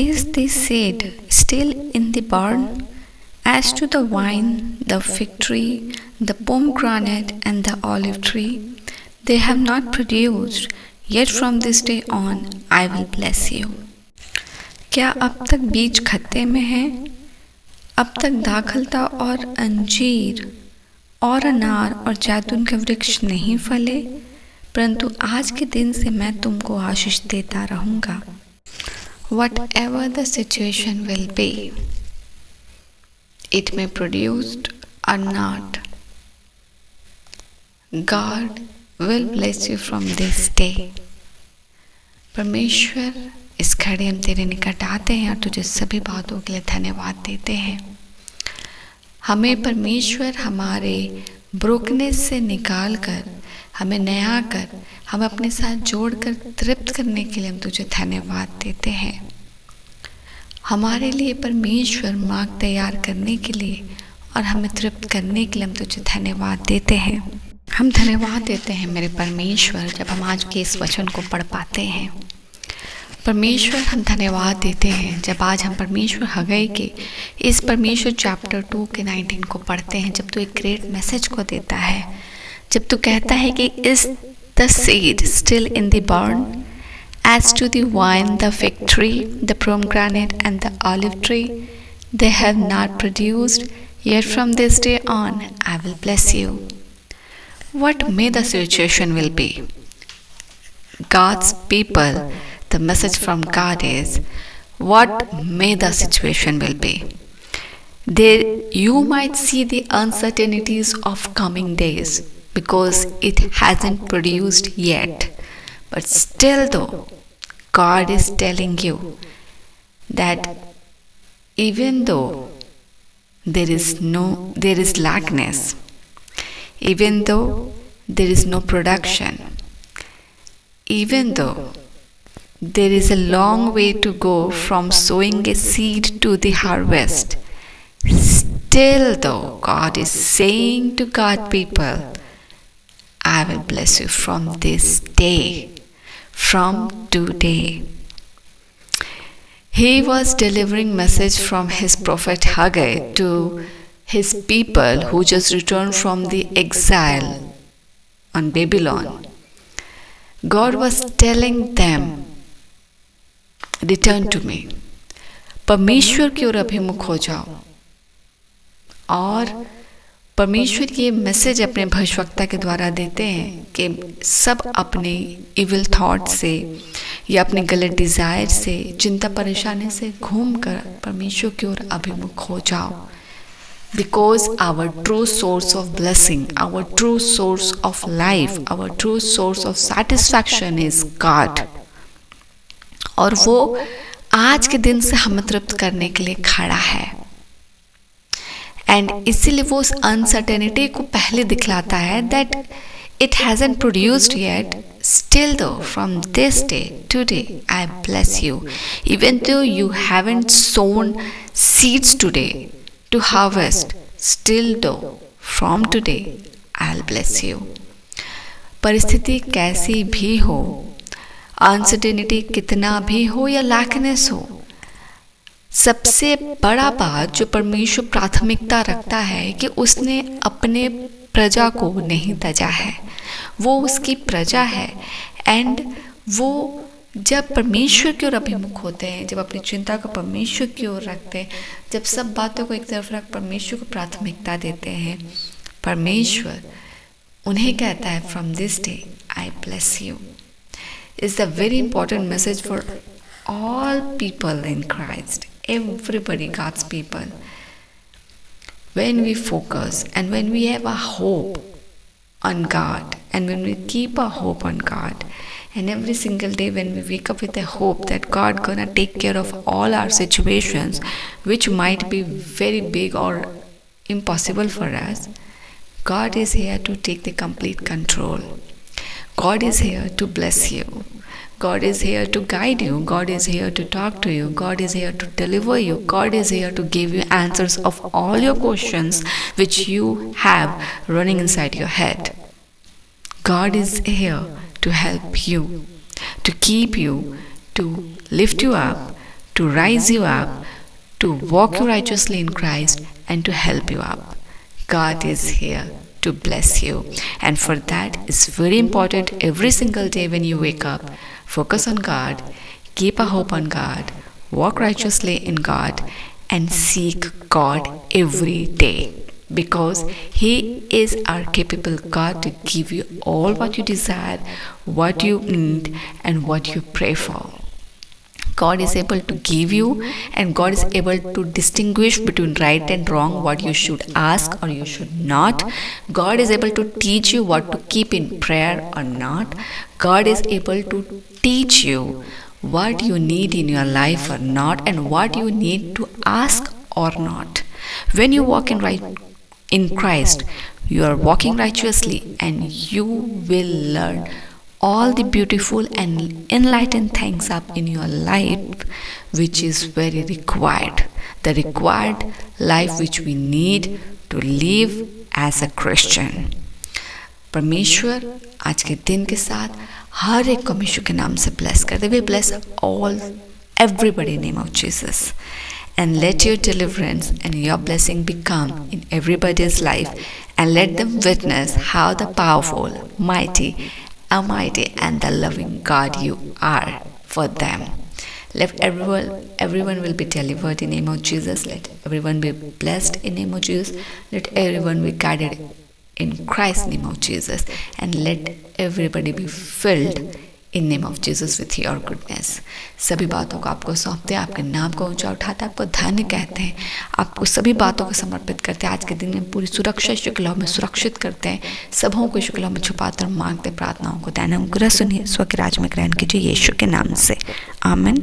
Is the seed still in the barn? As to the vine, the fig tree, the pomegranate, and the olive tree, they have not produced, yet from this day on I will bless you. क्या अब तक बीज खत्ते में है? अब तक दाखलता और अंजीर और अनार और जैतून के वृक्ष नहीं फले, परंतु आज के दिन से मैं तुमको आशीष देता रहूँगा। Whatever the situation will be, it may produce or not, God will bless you from this day. परमेश्वर इस घड़ी हम तेरे निकट आते हैं और तुझे सभी बातों के लिए धन्यवाद देते हैं। हमें परमेश्वर हमारे ब्रोकनेस से निकाल कर, हमें नया कर, हम अपने साथ जोड़कर तृप्त करने के लिए हम तुझे धन्यवाद देते हैं। हमारे लिए परमेश्वर मार्ग तैयार करने के लिए और हमें तृप्त करने के लिए हम तुझे धन्यवाद देते हैं। हम धन्यवाद देते हैं मेरे परमेश्वर जब हम आज के इस वचन को पढ़ पाते हैं। परमेश्वर हम धन्यवाद देते हैं जब आज हम परमेश्वर हगई के इस परमेश्वर चैप्टर 2 के 19 को पढ़ते हैं, जब तू एक ग्रेट मैसेज को देता है, जब तू कहता है कि is the seed still in the barn, as to the vine, the fig tree, the pomegranate, and the olive tree, they have not produced, yet from this day on I will bless you. What may the situation will be? God's people, the message from God is, what may the situation will be? There you might see the uncertainties of coming days because it hasn't produced yet. But still though, God is telling you that even though there is lackness, even though there is no production, even though there is a long way to go from sowing a seed to the harvest, still though God is saying to God people, I will bless you from this day, from today. He was delivering message from his prophet Haggai to his people who just returned from the exile on Babylon. God was telling them, return to me. परमेश्वर की ओर अभिमुख हो जाओ। और परमेश्वर ये message अपने भविष्यवक्ता के द्वारा देते हैं कि सब अपने इविल थॉट से या अपने गलत डिज़ायर से, चिंता परेशानी से घूम कर परमेश्वर की ओर अभिमुख हो जाओ। Because our true source of blessing, our true source of life, our true source of satisfaction is God. और वो आज के दिन से हमें तृप्त करने के लिए खड़ा है। एंड इसीलिए वो उस अनसर्टेनिटी को पहले दिखलाता है that it hasn't produced yet, still though from this day today I bless you, even though you haven't sown seeds today to harvest, still though from today I will bless you. परिस्थिति कैसी भी हो, uncertainty कितना भी हो या लैकनेस हो, सबसे बड़ा बात जो परमेश्वर प्राथमिकता रखता है कि उसने अपने प्रजा को नहीं तजा है, वो उसकी प्रजा है। एंड वो जब परमेश्वर की ओर अभिमुख होते हैं, जब अपनी चिंता को परमेश्वर की ओर रखते हैं, जब सब बातों को एक तरफ रख परमेश्वर को प्राथमिकता देते हैं, परमेश्वर उन्हें कहता है from this day I bless you. Is the very important message for all people in Christ, everybody, God's people. When we focus and when we have a hope on God and when we keep our hope on God, and every single day when we wake up with a hope that God gonna take care of all our situations which might be very big or impossible for us, God is here to take the complete control. God is here to bless you. God is here to guide you. God is here to talk to you. God is here to deliver you. God is here to give you answers of all your questions which you have running inside your head. God is here to help you, to keep you, to lift you up, to rise you up, to walk you righteously in Christ, and to help you up. God is here to bless you. And for that, it's very important every single day when you wake up, focus on God, keep a hope on God, walk righteously in God, and seek God every day. Because He is our capable God to give you all what you desire, what you need, and what you pray for. God is able to give you, and God is able to distinguish between right and wrong, what you should ask or you should not. God is able to teach you what to keep in prayer or not. God is able to teach you what you need in your life or not, and what you need to ask or not. When you walk in Christ, you are walking righteously, and you will learn all the beautiful and enlightened things up in your life, which is very required. The required life which we need to live as a Christian. परमेश्वर आज के दिन के साथ हर एक को यीशु के नाम से ब्लेस कर दे. We bless all, everybody in the name of Jesus. And let your deliverance and your blessing become in everybody's life, and let them witness how the powerful, mighty, almighty, and the loving God you are for them. Let everyone will be delivered in the name of Jesus. Let everyone be blessed in the name of Jesus. Let everyone be guided in Christ's name of Jesus, and let everybody be filled in name of Jesus with your goodness. सभी बातों को आपको सौंपते हैं, आपके नाम को ऊंचा उठाते हैं, आपको धन्य कहते हैं, आपको सभी बातों को समर्पित करते हैं. आज के दिन में पूरी सुरक्षा शुक्लाओं में सुरक्षित करते हैं, सबों को शुक्लाओं में छुपाते और मांगते प्रार्थनाओं को. दैनिक अनुग्रह सुनिए, स्व के राज में ग्रहण कीजिए यीशु के नाम से. आमीन.